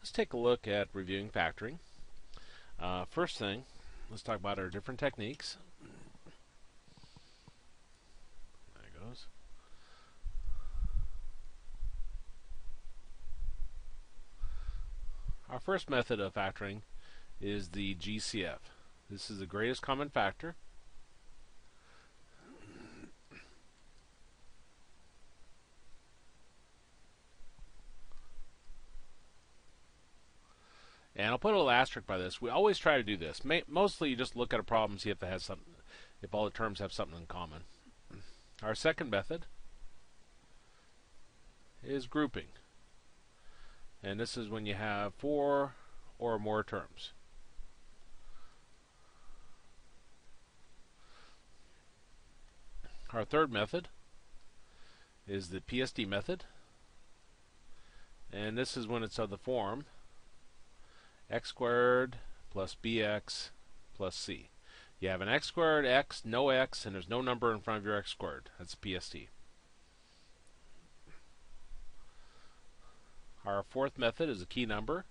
Let's take a look at reviewing factoring. First thing, let's talk about our different techniques. There it goes. Our first method of factoring is the GCF. This is the greatest common factor. And I'll put a little asterisk by this. We always try to do this. Mostly you just look at a problem and see if it has something, if all the terms have something in common. Our second method is grouping. And this is when you have 4 or more terms. Our third method is the Pst method. And this is when it's of the form x squared plus bx plus c. You have an x squared, x, no x, and there's no number in front of your x squared. That's Pst. Our fourth method is a key number,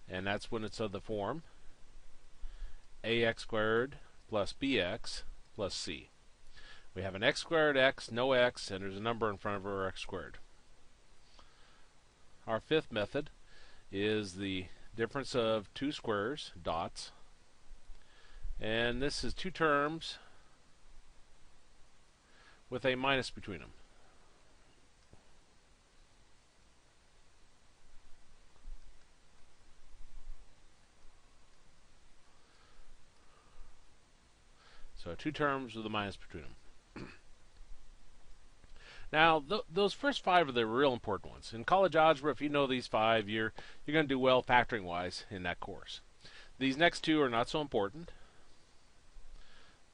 and that's when it's of the form ax squared plus bx plus c. We have an x squared, x, no x, and there's a number in front of our x squared. Our fifth method is the difference of two squares, dots, and this is two terms with a minus between them. So two terms with a minus between them. Now, those first 5 are the real important ones. In college algebra, if you know these 5, you're going to do well factoring-wise in that course. These next 2 are not so important.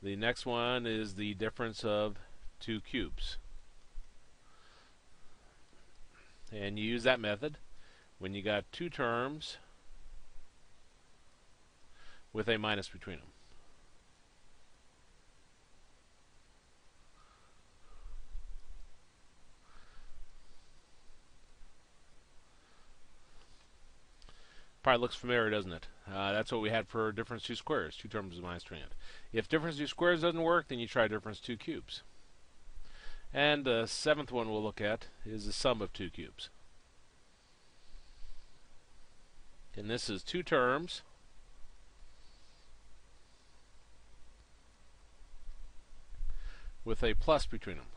The next one is the difference of 2 cubes. And you use that method when you got 2 terms with a minus between them. Probably looks familiar, doesn't it? That's what we had for difference 2 squares, 2 terms with minus between it. If difference 2 squares doesn't work, then you try difference 2 cubes. And the 7th one we'll look at is the sum of 2 cubes. And this is 2 terms with a plus between them.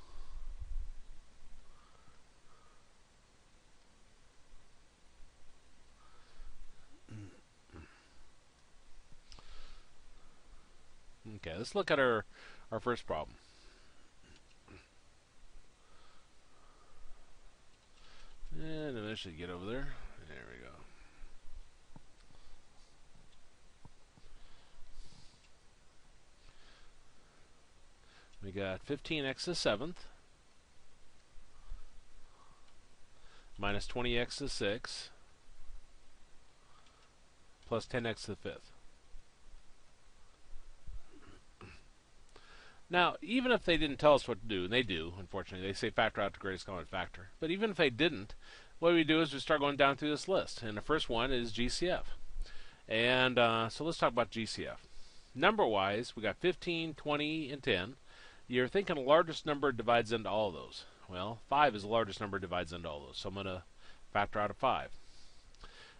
Okay, let's look at our first problem. And eventually get over there. There we go. We got 15x to the 7th minus 20x to the 6th plus 10x to the 5th. Now, even if they didn't tell us what to do, and they do, unfortunately, they say factor out the greatest common factor. But even if they didn't, what we do is we start going down through this list. And the first one is GCF. And so let's talk about GCF. Number-wise, we got 15, 20, and 10. You're thinking the largest number divides into all of those. Well, 5 is the largest number divides into all those. So I'm going to factor out a 5.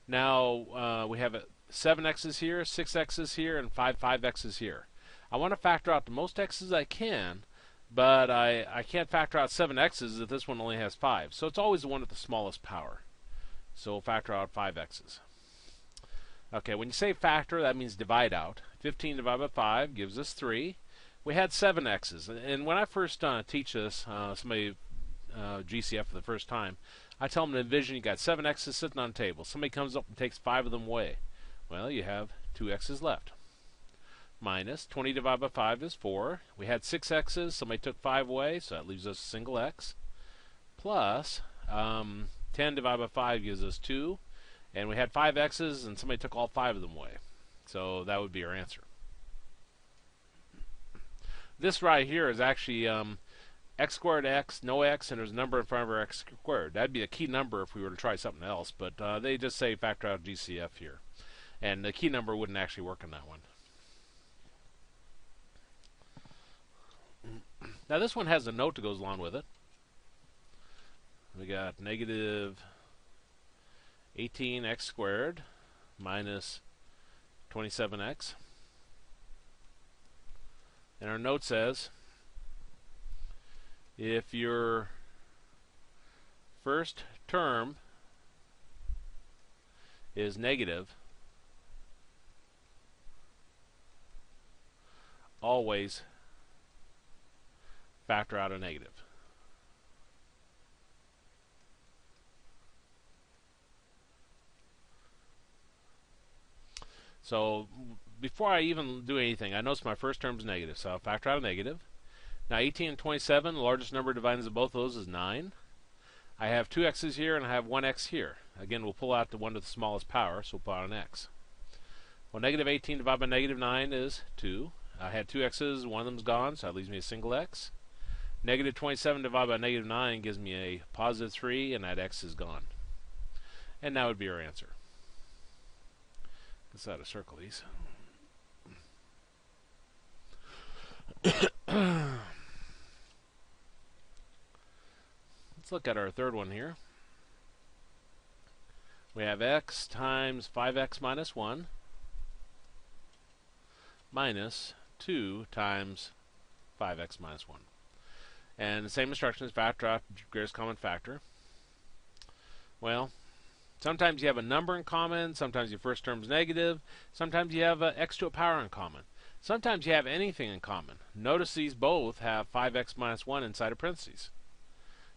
Now, we have 7 x's here, 6 x's here, and 5 x's here. I want to factor out the most x's I can, but I can't factor out 7 x's if this one only has 5. So it's always the one with the smallest power. So we'll factor out 5 x's. Okay, when you say factor, that means divide out. 15 divided by 5 gives us 3. We had 7 x's. And when I first teach this, somebody GCF for the first time, I tell them to envision you got 7 x's sitting on a table. Somebody comes up and takes 5 of them away. Well, you have 2 x's left. Minus 20 divided by 5 is 4. We had 6 x's. Somebody took 5 away, so that leaves us a single x. Plus 10 divided by 5 gives us 2. And we had 5 x's, and somebody took all 5 of them away. So that would be our answer. This right here is actually x squared x, no x, and there's a number in front of our x squared. That'd be a key number if we were to try something else, but they just say factor out GCF here. And the key number wouldn't actually work on that one. Now this one has a note that goes along with it. We got negative 18x squared minus 27x. And our note says, if your first term is negative, always factor out a negative. So before I even do anything, I notice my first term is negative, so I'll factor out a negative. Now 18 and 27, the largest number divided into both of those is 9. I have 2 x's here and I have 1 x here. Again, we'll pull out the one to the smallest power, so we'll put out an x. Well, negative 18 divided by negative 9 is 2. I had 2 x's, one of them's gone, so that leaves me a single x. Negative 27 divided by negative 9 gives me a positive 3, and that x is gone. And that would be our answer. Let's add a circle these. Let's look at our third one here. We have x times 5x minus 1 minus 2 times 5x minus 1. And the same instructions, factor out greatest common factor. Well, sometimes you have a number in common, sometimes your first term is negative, sometimes you have x to a power in common. Sometimes you have anything in common. Notice these both have 5x minus 1 inside of parentheses.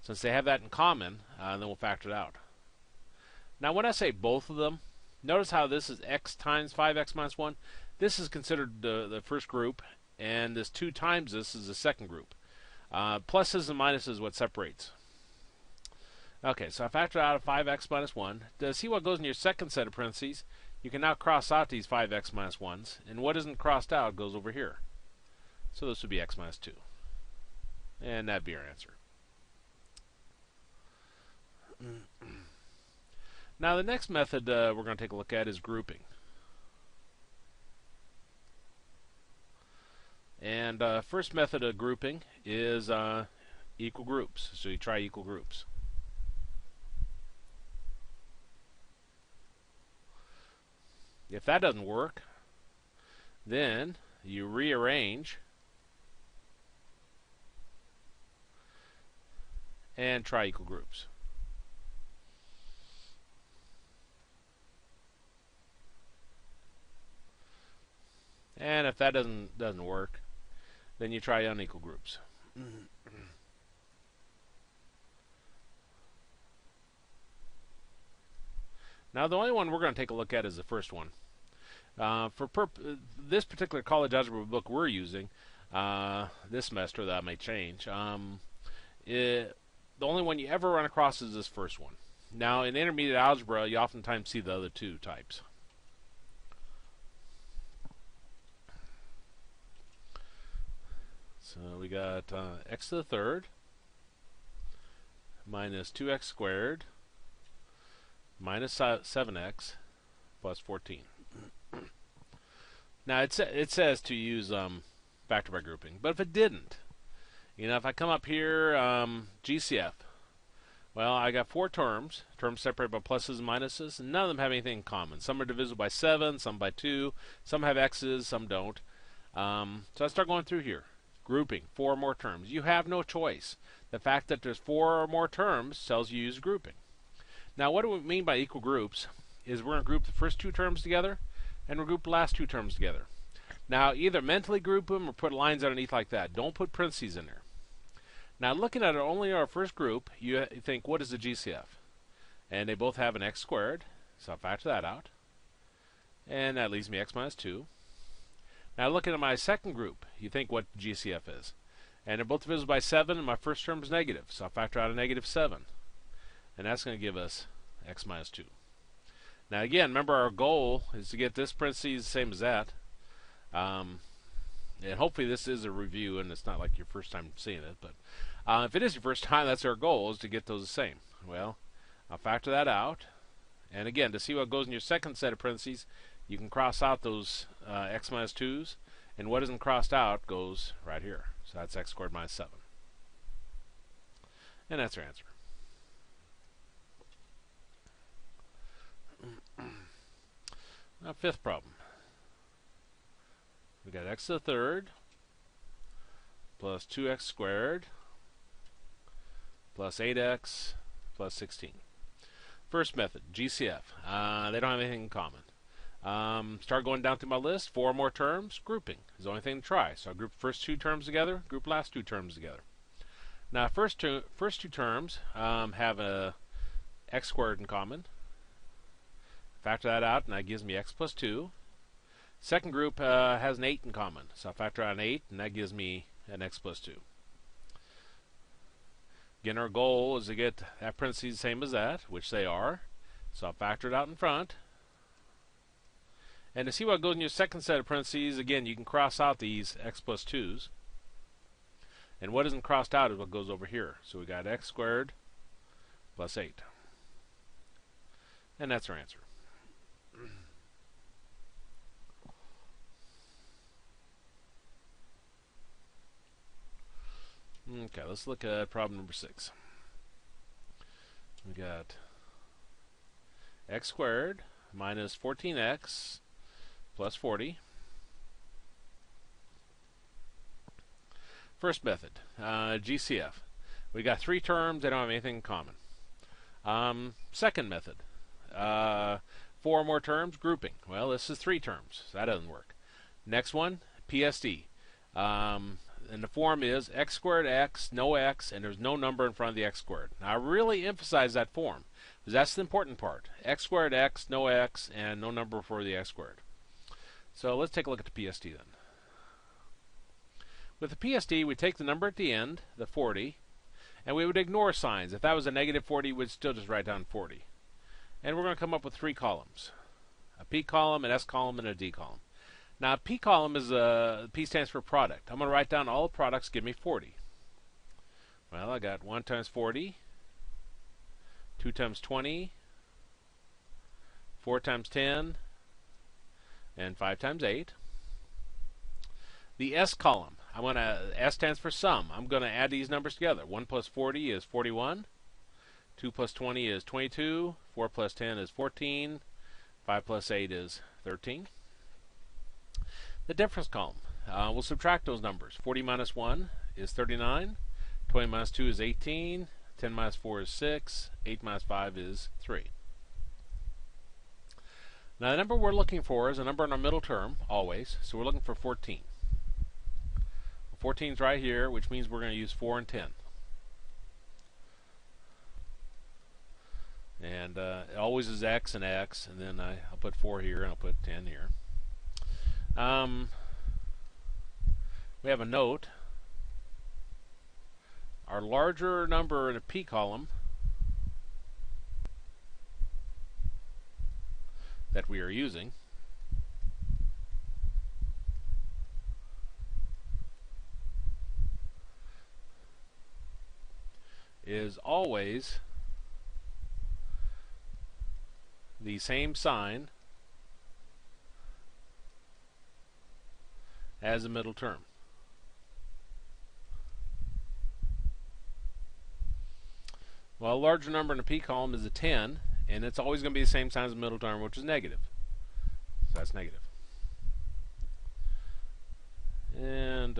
Since they have that in common, then we'll factor it out. Now when I say both of them, notice how this is x times 5x minus 1. This is considered the first group, and this 2 times this is the second group. Pluses and minuses is what separates. Okay, so I factor out 5x minus 1. To see what goes in your second set of parentheses, you can now cross out these 5x minus 1s, and what isn't crossed out goes over here. So this would be x minus 2. And that'd be our answer. Now the next method we're going to take a look at is grouping. And first method of grouping is equal groups. So you try equal groups. If that doesn't work, then you rearrange and try equal groups. And if that doesn't work, then you try unequal groups. Now the only one we're going to take a look at is the first one. For this particular college algebra book we're using this semester, that may change. The only one you ever run across is this first one. Now in intermediate algebra, you oftentimes see the other two types. So we got x to the third minus 2x squared minus 7x plus 14. Now it says to use factor by grouping, but if it didn't, if I come up here, GCF, well, I got 4 terms separated by pluses and minuses, and none of them have anything in common. Some are divisible by 7, some by 2, some have x's, some don't. So I start going through here. Grouping, 4 or more terms. You have no choice. The fact that there's 4 or more terms tells you use grouping. Now what do we mean by equal groups is we're going to group the first 2 terms together and we'll group the last 2 terms together. Now either mentally group them or put lines underneath like that. Don't put parentheses in there. Now looking at only our first group, you think, what is the GCF? And they both have an x squared, so I'll factor that out. And that leaves me x minus 2. Now looking at my second group, you think what GCF is. And they're both divisible by 7, and my first term is negative, so I'll factor out a negative 7. And that's going to give us x minus 2. Now again, remember our goal is to get this parentheses the same as that. And hopefully this is a review, and it's not like your first time seeing it. But If it is your first time, that's our goal, is to get those the same. Well, I'll factor that out. And again, to see what goes in your second set of parentheses, you can cross out those x minus 2's. And what isn't crossed out goes right here. So that's x squared minus 7. And that's our answer. Now, fifth problem. We got x to the third plus 2x squared plus 8x plus 16. First method, GCF. They don't have anything in common. Start going down through my list. 4 more terms. Grouping is the only thing to try. So I group first 2 terms together, group last 2 terms together. Now, first two terms have a x squared in common. Factor that out, and that gives me x plus 2. Second group has an 8 in common. So I factor out an 8, and that gives me an x plus 2. Again, our goal is to get that parentheses the same as that, which they are. So I'll factor it out in front. And to see what goes in your second set of parentheses, again, you can cross out these x plus 2's. And what isn't crossed out is what goes over here. So we got x squared plus 8. And that's our answer. Okay, let's look at problem number 6. We got x squared minus 14x plus 40. First method, GCF. We got 3 terms, they don't have anything in common. Second method, 4 more terms, grouping. Well, this is 3 terms, so that doesn't work. Next one, PSD. And the form is x squared x, no x, and there's no number in front of the x squared. Now, I really emphasize that form, because that's the important part. X squared x, no x, and no number for the x squared. So let's take a look at the PSD then. With the PSD, we take the number at the end, the 40, and we would ignore signs. If that was a negative 40, we'd still just write down 40. And we're going to come up with 3 columns. A P column, an S column, and a D column. Now, P column is P stands for product. I'm going to write down all the products, give me 40. Well, I got 1 times 40, 2 times 20, 4 times 10, and 5 times 8. The S column, S stands for sum. I'm going to add these numbers together. 1 plus 40 is 41. 2 plus 20 is 22. 4 plus 10 is 14. 5 plus 8 is 13. The difference column, we'll subtract those numbers. 40 minus 1 is 39. 20 minus 2 is 18. 10 minus 4 is 6. 8 minus 5 is 3. Now, the number we're looking for is a number in our middle term, always. So we're looking for 14. 14 is right here, which means we're going to use 4 and 10. And it always is x and x, and then I'll put 4 here, and I'll put 10 here. We have a note. Our larger number in a P column that we are using is always the same sign as the middle term. Well, a larger number in a P column is a 10, and it's always going to be the same sign as the middle term, which is negative. So that's negative. And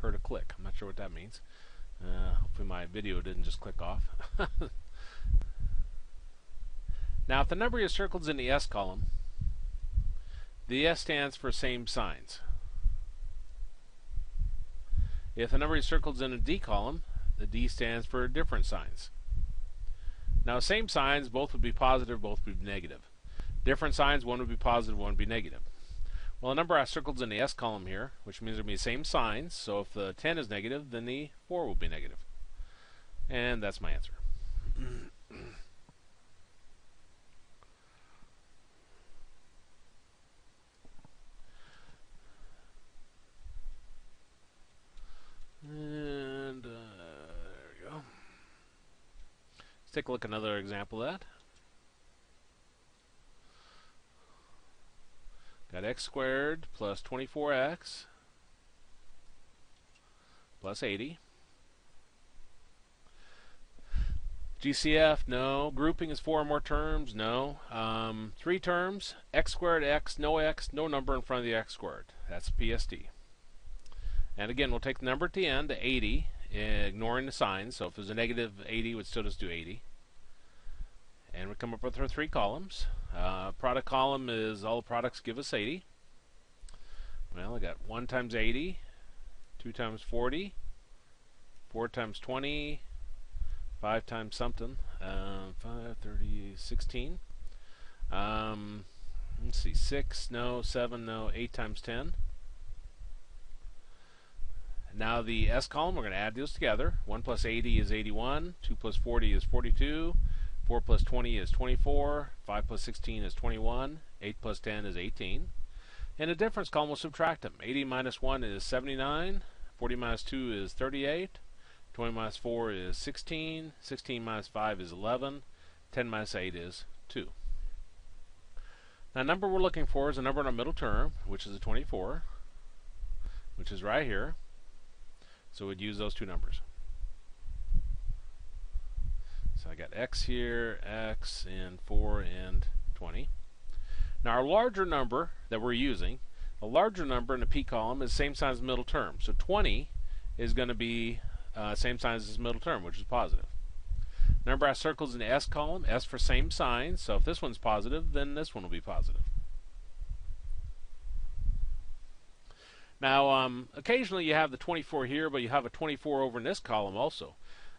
heard a click. I'm not sure what that means. Hopefully my video didn't just click off. Now, if the number you circled is in the S column, the S stands for same signs. If the number you circled is in a D column, the D stands for different signs. Now, same signs, both would be positive, both would be negative. Different signs, one would be positive, one would be negative. Well, the number I circled is in the S column here, which means there will be the same signs. So if the 10 is negative, then the 4 will be negative. And that's my answer. take a look at another example of that. Got x squared plus 24x plus 80. GCF, no. Grouping is 4 or more terms, no. 3 terms, x squared, x, no number in front of the x squared. That's PSD. And again, we'll take the number at the end, the 80, ignoring the signs. So if there's a negative 80, we'd still just do 80. And we come up with our 3 columns. Product column is all the products give us 80. Well, I got 1 times 80, 2 times 40, 4 times 20, 5 times something, 5, 30, 16. Let's see, 6, no, 7, no, 8 times 10. Now the S column, we're going to add those together. 1 plus 80 is 81, 2 plus 40 is 42, 4 plus 20 is 24, 5 plus 16 is 21, 8 plus 10 is 18. In the difference column, we'll subtract them. 80 minus 1 is 79, 40 minus 2 is 38, 20 minus 4 is 16, 16 minus 5 is 11, 10 minus 8 is 2. Now the number we're looking for is a number in our middle term, which is a 24, which is right here. So we'd use those 2 numbers. So I got x here, x, and 4, and 20. Now our larger number that we're using, a larger number in the P column is same sign as the middle term. So 20 is going to be same sign as this middle term, which is positive. Number I circled in the S column, S for same sign. So if this one's positive, then this one will be positive. Now, occasionally you have the 24 here, but you have a 24 over in this column also.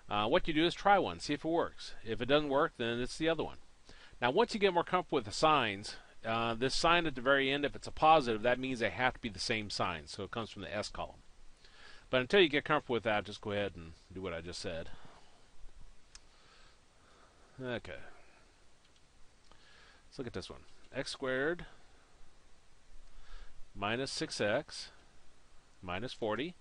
What you do is try one, see if it works. If it doesn't work, then it's the other one. Now, once you get more comfortable with the signs, this sign at the very end, if it's a positive, that means they have to be the same sign. So it comes from the S column. But until you get comfortable with that, just go ahead and do what I just said. Okay. Let's look at this one. X squared minus 6x minus 40.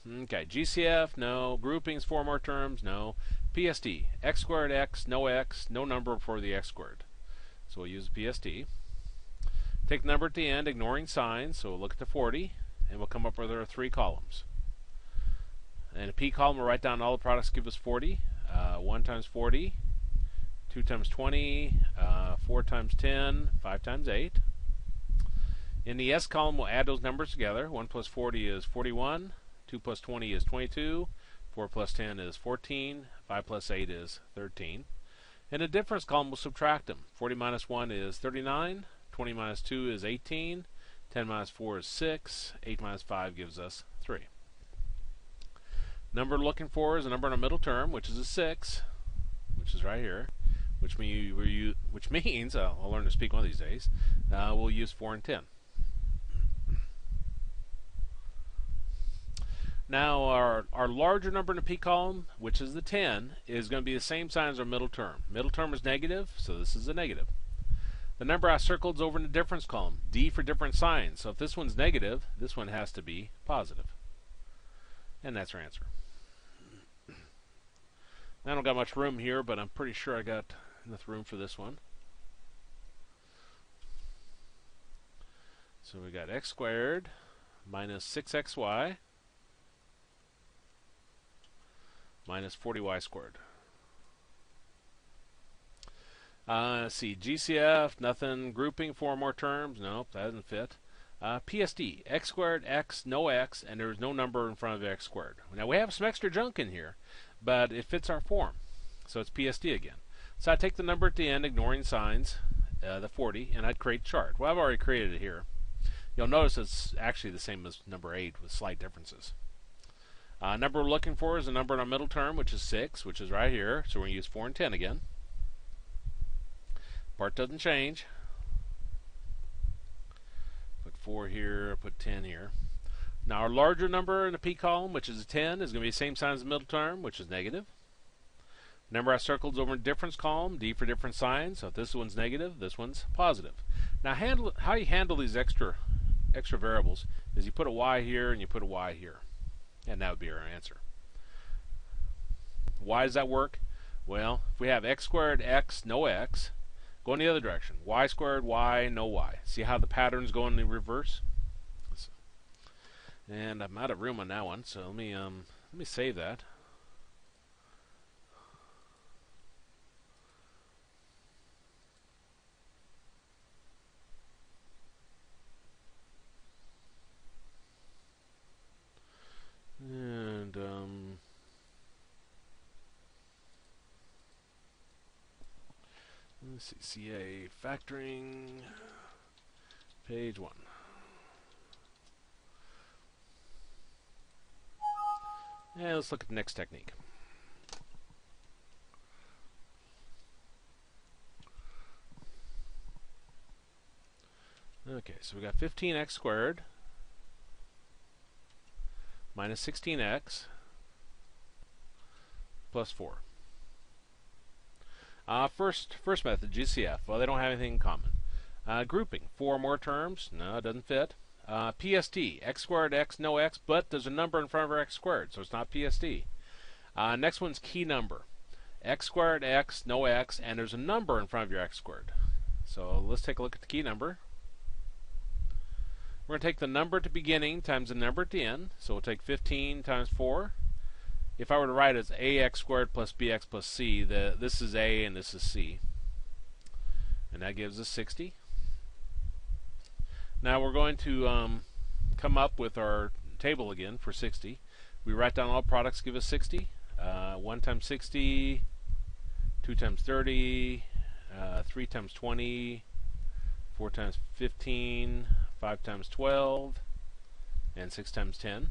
Okay, GCF, no. Groupings, 4 more terms, no. PSD, x squared, x, no number for the x squared. So we'll use PSD. Take the number at the end, ignoring signs, so we'll look at the 40, and we'll come up with our 3 columns. And a P column, we'll write down all the products give us 40. 1 times 40, 2 times 20, 4 times 10, 5 times 8. In the S column, we'll add those numbers together. 1 plus 40 is 41, 2 plus 20 is 22, 4 plus 10 is 14, 5 plus 8 is 13. In the difference column, we'll subtract them. 40 minus 1 is 39, 20 minus 2 is 18, 10 minus 4 is 6, 8 minus 5 gives us 3. Number we're looking for is a number in a middle term, which is a 6, which is right here, which means I'll learn to speak one of these days, we'll use 4 and 10. Now our larger number in the P column, which is the 10, is going to be the same sign as our middle term. Middle term is negative, so this is a negative. The number I circled is over in the difference column, D for different signs. So if this one's negative, this one has to be positive. And that's our answer. I don't got much room here, but I'm pretty sure I got enough room for this one. So we got x squared minus 6xy minus 40y squared. Let's see, GCF, nothing. Grouping, 4 more terms. Nope, that doesn't fit. PSD, x squared, x, and there's no number in front of x squared. Now we have some extra junk in here, but it fits our form. So it's PSD again. So I take the number at the end, ignoring signs, the 40, and I'd create a chart. Well, I've already created it here. You'll notice it's actually the same as number 8 with slight differences. Number we're looking for is a number in our middle term, which is 6, which is right here. So we're going to use 4 and 10 again. Part doesn't change. Put 4 here, put 10 here. Now our larger number in the P column, which is a 10, is going to be the same sign as the middle term, which is negative. Number I circled is over in the difference column, D for different signs. So if this one's negative, this one's positive. Now how you handle these extra variables is you put a y here and you put a y here. And that would be our answer. Why does that work? Well, if we have x squared, x, no x, go in the other direction. Y squared, y, no y. See how the patterns go in the reverse? And I'm out of room on that one, so let me save that. And let's see, CA factoring, page 1. And let's look at the next technique. Okay, so we got 15x squared minus 16x plus 4. First method, GCF. Well, they don't have anything in common. Grouping, 4 more terms. No, it doesn't fit. PST, x squared, x, no x, but there's a number in front of our x squared, so it's not PST. Next one's key number. X squared, x, no x, and there's a number in front of your x squared. So let's take a look at the key number. We're going to take the number at the beginning times the number at the end. So we'll take 15 times 4. If I were to write it as ax squared plus bx plus c, this is a and this is c. And that gives us 60. Now we're going to come up with our table again for 60. We write down all products give us 60. 1 times 60, 2 times 30, 3 times 20, 4 times 15, 5 times 12, and 6 times 10.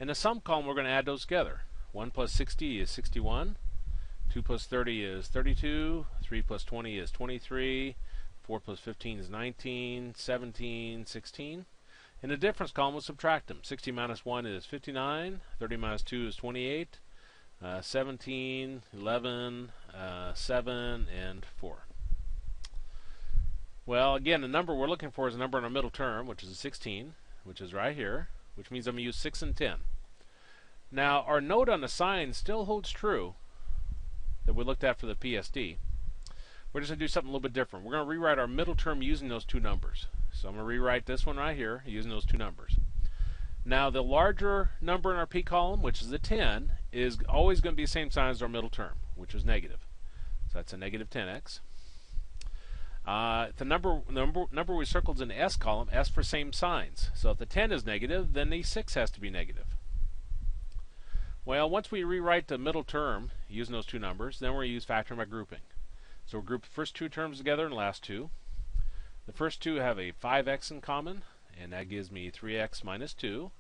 In the sum column, we're going to add those together. 1 plus 60 is 61. 2 plus 30 is 32. 3 plus 20 is 23. 4 plus 15 is 19. 17, 16. In the difference column, we'll subtract them. 60 minus 1 is 59. 30 minus 2 is 28. 17, 11, 7, and 4. Well, again, the number we're looking for is a number in our middle term, which is a 16, which is right here, which means I'm going to use 6 and 10. Now, our note on the sign still holds true that we looked at for the PSD. We're just going to do something a little bit different. We're going to rewrite our middle term using those two numbers. So I'm going to rewrite this one right here using those two numbers. Now, the larger number in our P column, which is a 10, is always going to be the same sign as our middle term, which is negative. So that's a negative 10x. The number we circled is in the S column, S for same signs. So if the 10 is negative, then the 6 has to be negative. Well, once we rewrite the middle term using those two numbers, then we're going to use factoring by grouping. So we'll group the first two terms together and the last two. The first two have a 5x in common, and that gives me 3x minus 2.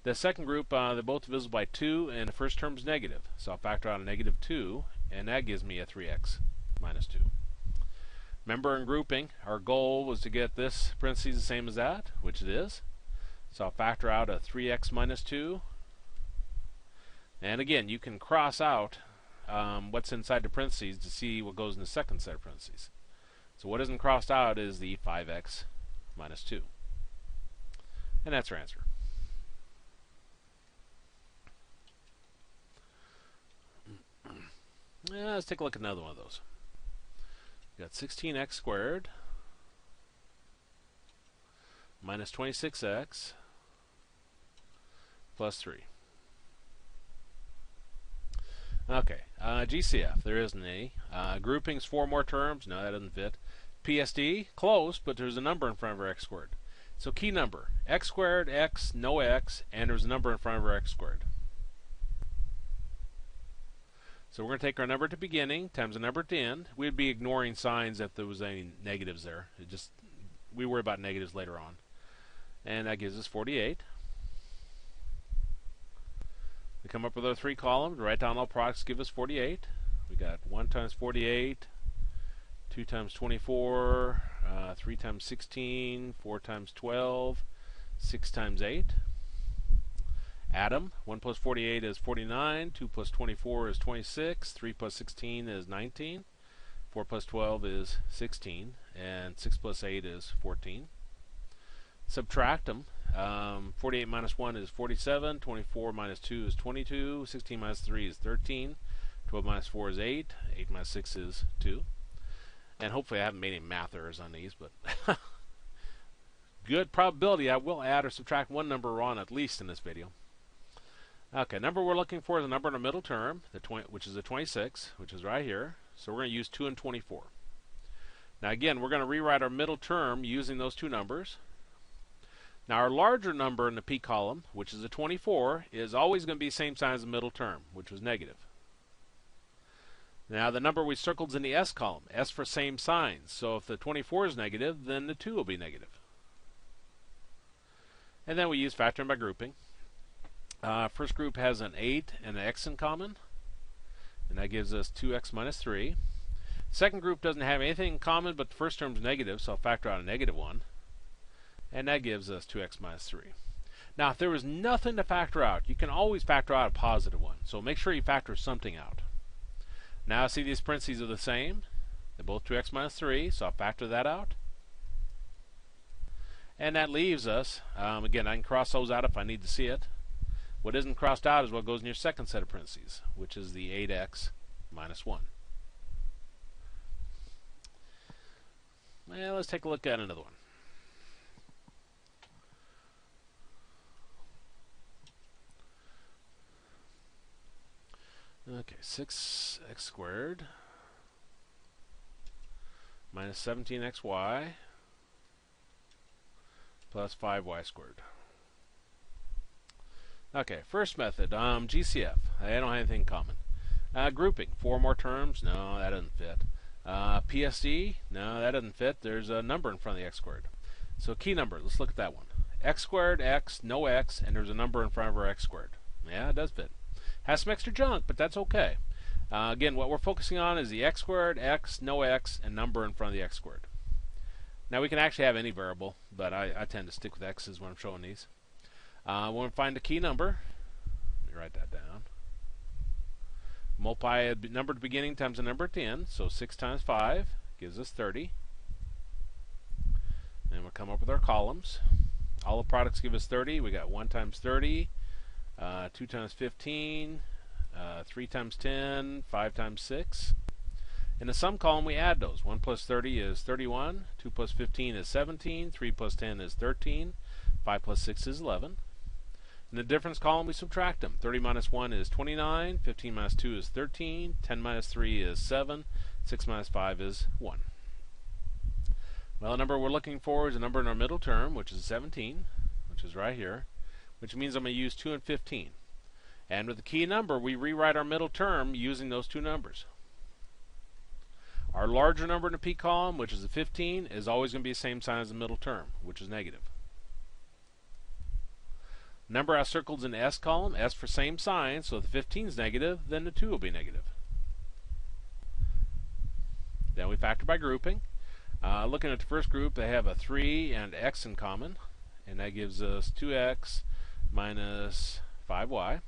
The second group, they're both divisible by 2, and the first term is negative. So I'll factor out a negative 2, and that gives me a 3x minus 2. Remember, in grouping, our goal was to get this parentheses the same as that, which it is. So I'll factor out a 3x minus 2. And again, you can cross out what's inside the parentheses to see what goes in the second set of parentheses. So what isn't crossed out is the 5x minus 2. And that's our answer. Let's take a look at another one of those. We got 16x squared minus 26x plus 3. Okay, GCF, there isn't any. Groupings, 4 more terms. No, that doesn't fit. PSD, close, but there's a number in front of our x squared. So key number, x squared, x, no x, and there's a number in front of our x squared. So we're going to take our number at the beginning times the number at the end. We'd be ignoring signs if there was any negatives there. We worry about negatives later on. And that gives us 48. We come up with our 3 columns, write down all products, give us 48. We got 1 times 48, 2 times 24, 3 times 16, 4 times 12, 6 times 8. Add them. 1 plus 48 is 49, 2 plus 24 is 26, 3 plus 16 is 19, 4 plus 12 is 16, and 6 plus 8 is 14. subtract them. 48 minus 1 is 47, 24 minus 2 is 22, 16 minus 3 is 13, 12 minus 4 is 8, 8 minus 6 is 2. And hopefully I haven't made any math errors on these, but good probability I will add or subtract one number wrong at least in this video. Okay, number we're looking for is a number in the middle term, which is a 26, which is right here. So we're going to use 2 and 24. Now again, we're going to rewrite our middle term using those two numbers. Now our larger number in the P column, which is a 24, is always going to be the same sign as the middle term, which was negative. Now the number we circled is in the S column, S for same signs. So if the 24 is negative, then the 2 will be negative. And then we use factoring by grouping. First group has an 8 and an x in common, and that gives us 2x minus 3. Second group doesn't have anything in common, but the first term is negative, so I'll factor out a negative 1. And that gives us 2x minus 3. Now, if there was nothing to factor out, you can always factor out a positive 1. So make sure you factor something out. Now, see these parentheses are the same. They're both 2x minus 3, so I'll factor that out. And that leaves us, again, I can cross those out if I need to see it. What isn't crossed out is what goes in your second set of parentheses, which is the 8x minus 1. Well, let's take a look at another one. Okay, 6x squared minus 17xy plus 5y squared. Okay, first method, GCF. They don't have anything in common. Grouping, 4 more terms. No, that doesn't fit. PSD, no, that doesn't fit. There's a number in front of the x squared. So key number, let's look at that one. X squared, x, no x, and there's a number in front of our x squared. Yeah, it does fit. Has some extra junk, but that's okay. Again, what we're focusing on is the x squared, x, no x, and number in front of the x squared. Now we can actually have any variable, but I tend to stick with x's when I'm showing these. When we find the key number, let me write that down. Multiply a number at the beginning times a number at the end, so 6 times 5 gives us 30. And we'll come up with our columns. All the products give us 30. We got 1 times 30, 2 times 15, 3 times 10, 5 times 6. In the sum column, we add those. 1 plus 30 is 31, 2 plus 15 is 17, 3 plus 10 is 13, 5 plus 6 is 11. In the difference column, we subtract them. 30 minus 1 is 29, 15 minus 2 is 13, 10 minus 3 is 7, 6 minus 5 is 1. Well, the number we're looking for is a number in our middle term, which is 17, which is right here, which means I'm going to use 2 and 15. And with the key number, we rewrite our middle term using those two numbers. Our larger number in the P column, which is a 15, is always going to be the same sign as the middle term, which is negative. Number I circled is in the S column, S for same sign, so if the 15 is negative, then the 2 will be negative. Then we factor by grouping. Looking at the first group, they have a 3 and x in common, and that gives us 2x minus 5y.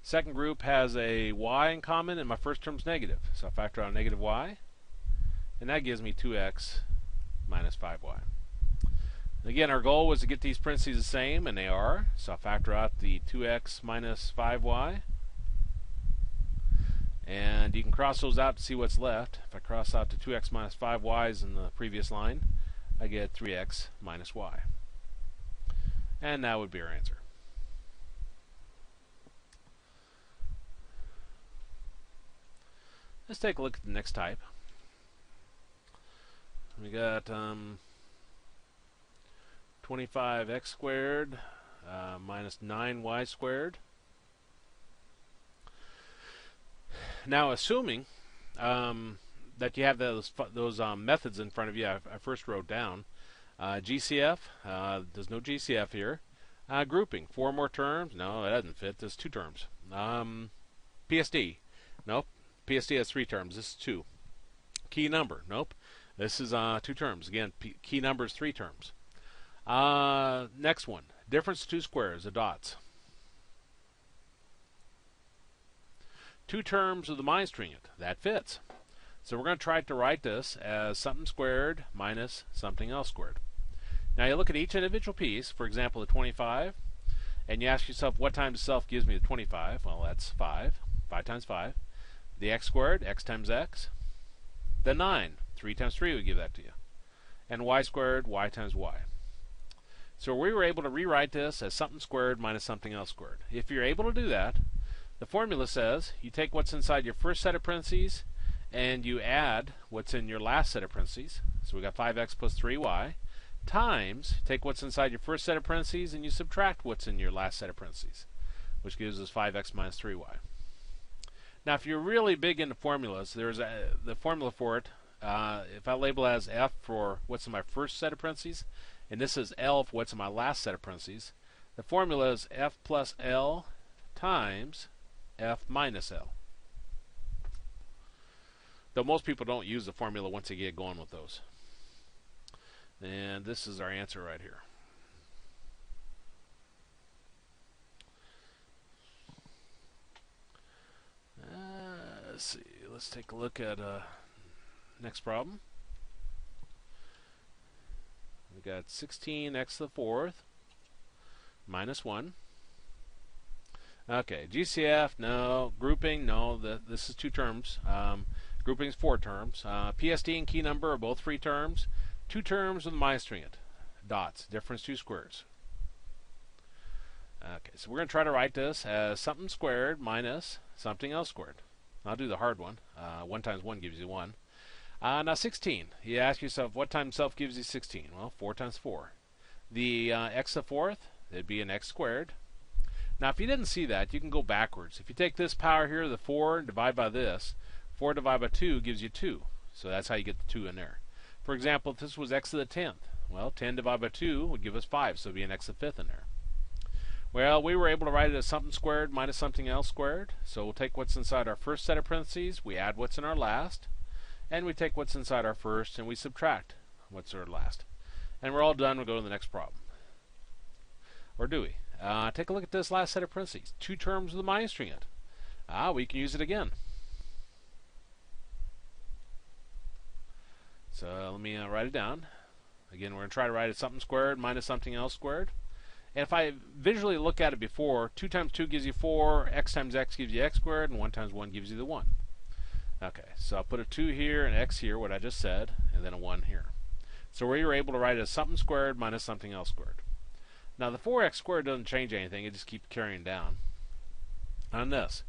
Second group has a y in common, and my first term's negative, so I factor out a negative y, and that gives me 2x minus 5y. Again, our goal was to get these parentheses the same, and they are, so I factor out the 2x minus 5y, and you can cross those out to see what's left. If I cross out the 2x minus 5y's in the previous line, I get 3x minus y. And that would be our answer. Let's take a look at the next type. We got 25x squared minus 9y squared. Now, assuming that you have those methods in front of you, I first wrote down GCF. There's no GCF here. Grouping, 4 more terms. No, that doesn't fit. There's 2 terms. PSD. Nope. PSD has 3 terms. This is 2. Key number. Nope. This is 2 terms. Again, key number is 3 terms. Next one. Difference of 2 squares, the dots. 2 terms of the minus trinket. That fits. So we're going to try to write this as something squared minus something else squared. Now you look at each individual piece, for example the 25, and you ask yourself what times itself gives me the 25. Well, that's 5. 5 times 5. The x squared, x times x. The 9. 3 times 3 would give that to you. And y squared, y times y. So we were able to rewrite this as something squared minus something else squared. If you're able to do that, the formula says you take what's inside your first set of parentheses and you add what's in your last set of parentheses. So we got 5x plus 3y times, take what's inside your first set of parentheses and you subtract what's in your last set of parentheses, which gives us 5x minus 3y. Now if you're really big into formulas, there's the formula for it. If I label as f for what's in my first set of parentheses, and this is L for what's in my last set of parentheses, the formula is f plus L times f minus L. Though most people don't use the formula once they get going with those. And this is our answer right here. Let's see. Let's take a look at next problem. We got 16x to the 4th minus 1. Okay, GCF, no. Grouping, no. This is 2 terms. Grouping is 4 terms. PSD and key number are both 3 terms. 2 terms with a minus tringent. Dots. Difference 2 squares. Okay, so we're going to try to write this as something squared minus something else squared. I'll do the hard one. 1 times 1 gives you 1. Now 16. You ask yourself, what times self gives you 16? Well, 4 times 4. The x to the 4th, it'd be an x squared. Now if you didn't see that, you can go backwards. If you take this power here, the 4, and divide by this, 4 divided by 2 gives you 2. So that's how you get the 2 in there. For example, if this was x to the 10th, well, 10 divided by 2 would give us 5, so it would be an x to the 5th in there. Well, we were able to write it as something squared minus something else squared. So we'll take what's inside our first set of parentheses, we add what's in our last, and we take what's inside our first and we subtract what's our last. And we're all done. We'll go to the next problem. Or do we? Take a look at this last set of parentheses. 2 terms with a minus tringent. We can use it again. So let me write it down. Again, we're going to try to write it something squared minus something else squared. And if I visually look at it before, 2 times 2 gives you 4, x times x gives you x squared, and 1 times 1 gives you the 1. Okay, so I'll put a 2 here, an x here, what I just said, and then a 1 here. So we were able to write it as something squared minus something else squared. Now the 4x squared doesn't change anything, it just keeps carrying down. On this,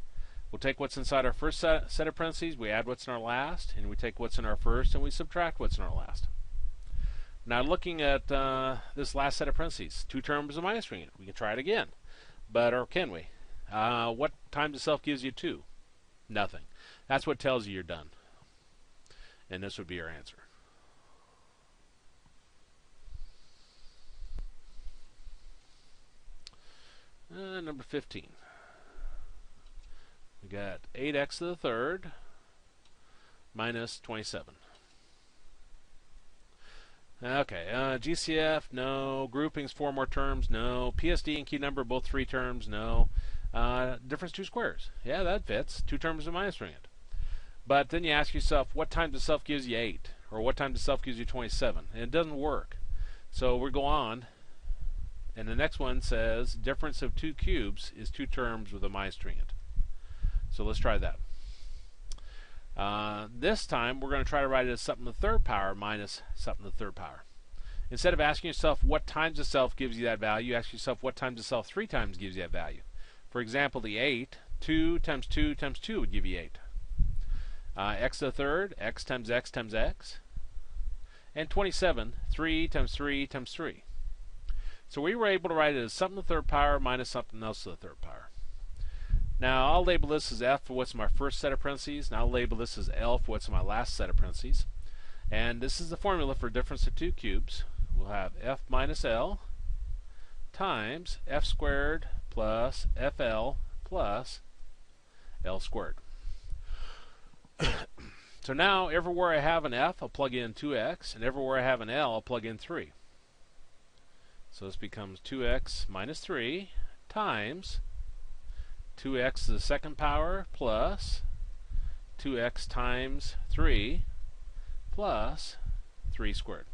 we'll take what's inside our first set of parentheses, we add what's in our last, and we take what's in our first and we subtract what's in our last. Now looking at this last set of parentheses, 2 terms of minus tringent. We can try it again, or can we? What times itself gives you 2? Nothing. That's what tells you you're done. And this would be your answer. Number 15. We got 8x to the 3rd minus 27. Okay, GCF, no. Groupings, 4 more terms, no. PSD and key number, both 3 terms, no. Difference 2 squares. Yeah, that fits. 2 terms of minus tringent. But then you ask yourself, what times itself gives you 8? Or what times itself gives you 27? And it doesn't work. So we go on, and the next one says, difference of 2 cubes is 2 terms with a minus tringent. So let's try that. This time we're going to try to write it as something to the 3rd power minus something to the 3rd power. Instead of asking yourself what times itself gives you that value, you ask yourself what times itself 3 times gives you that value. For example, the 8, 2 times 2 times 2 would give you 8. X to the 3rd, x times x times x. And 27, 3 times 3 times 3. So we were able to write it as something to the 3rd power minus something else to the 3rd power. Now I'll label this as f for what's in my first set of parentheses, and I'll label this as L for what's in my last set of parentheses. And this is the formula for difference of 2 cubes. We'll have f minus L times f squared plus fl plus L squared. So now everywhere I have an f, I'll plug in 2x, and everywhere I have an L, I'll plug in 3. So this becomes 2x minus 3 times 2x to the 2nd power plus 2x times 3 plus 3 squared.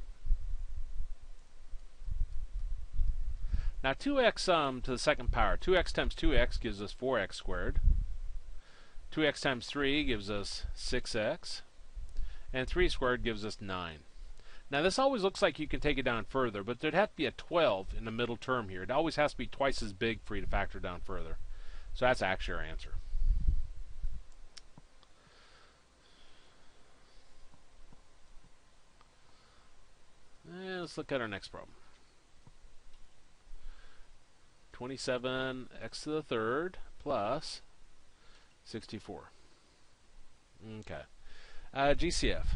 Now 2x to the second power. 2x times 2x gives us 4x squared. 2x times 3 gives us 6x. And 3 squared gives us 9. Now this always looks like you can take it down further, but there'd have to be a 12 in the middle term here. It always has to be twice as big for you to factor down further. So that's actually our answer. And let's look at our next problem. 27x to the third plus 64. Okay. GCF.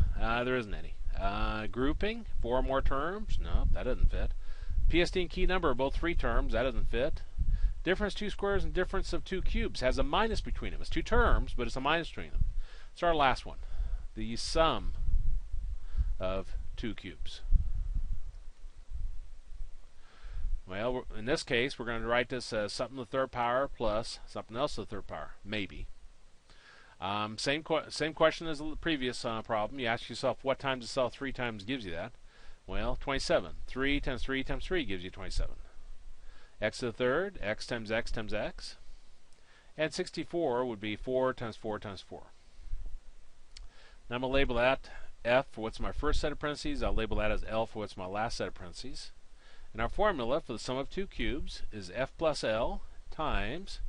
There isn't any. Grouping, 4 or more terms. No, that doesn't fit. PSD and key number are both 3 terms. That doesn't fit. Difference 2 squares and difference of 2 cubes has a minus between them. It's 2 terms, but it's a minus between them. So our last one. The sum of 2 cubes. Well, in this case, we're going to write this as something to the third power plus something else to the third power. Maybe. Same question as the previous problem. You ask yourself what times the cell 3 times gives you that. Well, 27. 3 times 3 times 3 gives you 27. X to the third, x times x times x. And 64 would be 4 times 4 times 4. Now I'm going to label that F for what's my first set of parentheses. I'll label that as L for what's my last set of parentheses. And our formula for the sum of 2 cubes is F plus L times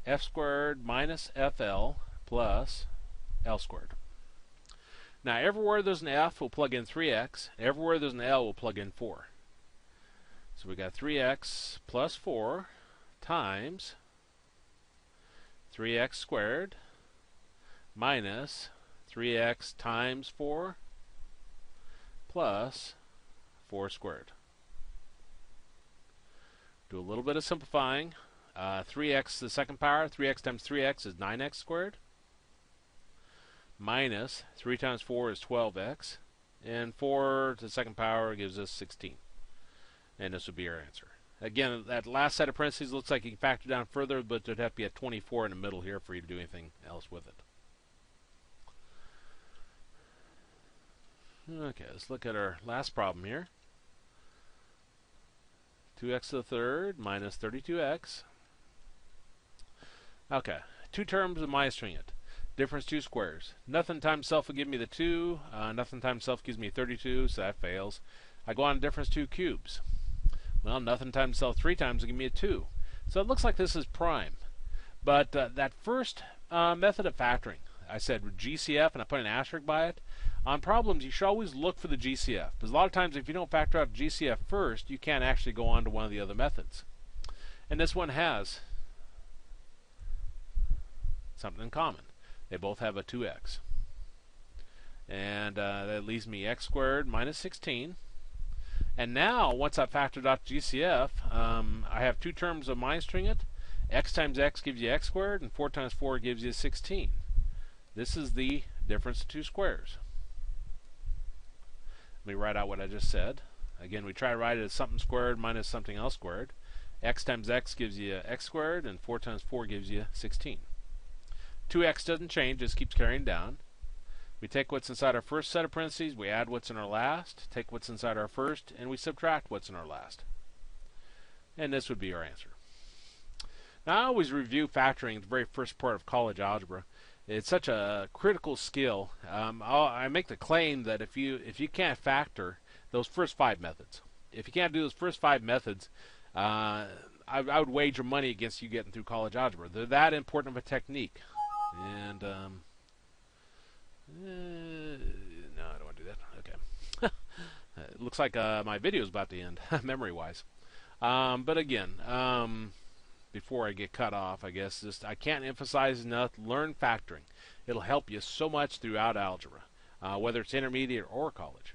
F squared minus FL plus L squared. Now everywhere there's an F, we'll plug in 3x. Everywhere there's an L, we'll plug in 4. So we got 3x plus 4 times 3x squared minus 3x times 4 plus 4 squared. Do a little bit of simplifying. 3x to the second power, 3x times 3x is 9x squared. Minus 3 times 4 is 12x. And 4 to the second power gives us 16. And this would be our answer. Again, that last set of parentheses looks like you can factor down further, but there'd have to be a 24 in the middle here for you to do anything else with it. Okay, let's look at our last problem here. 2x to the third minus 32x. Okay, 2 terms of minusing it. Difference 2 squares. Nothing times self will give me the 2. Nothing times self gives me 32, so that fails. I go on to difference 2 cubes. Well, nothing times self 3 times will give me a 2. So it looks like this is prime. But that first method of factoring, I said GCF and I put an asterisk by it. On problems, you should always look for the GCF. Because a lot of times if you don't factor out GCF first, you can't actually go on to one of the other methods. And this one has something in common. They both have a 2x. And that leaves me x squared minus 16. And now, once I've factored out GCF, I have 2 terms of minusing it. X times x gives you x squared, and 4 times 4 gives you 16. This is the difference of 2 squares. Let me write out what I just said. Again, we try to write it as something squared minus something else squared. X times x gives you x squared, and 4 times 4 gives you 16. 2x doesn't change, just keeps carrying down. We take what's inside our first set of parentheses, we add what's in our last, take what's inside our first, and we subtract what's in our last. And this would be our answer. Now, I always review factoring, the very first part of college algebra. It's such a critical skill. I make the claim that if you can't factor those first 5 methods, if you can't do those first 5 methods, I would wager money against you getting through college algebra. They're that important of a technique. And no, I don't want to do that. Okay. It looks like my video is about to end, memory-wise. But again, before I get cut off, I guess I can't emphasize enough, learn factoring. It'll help you so much throughout algebra, whether it's intermediate or college.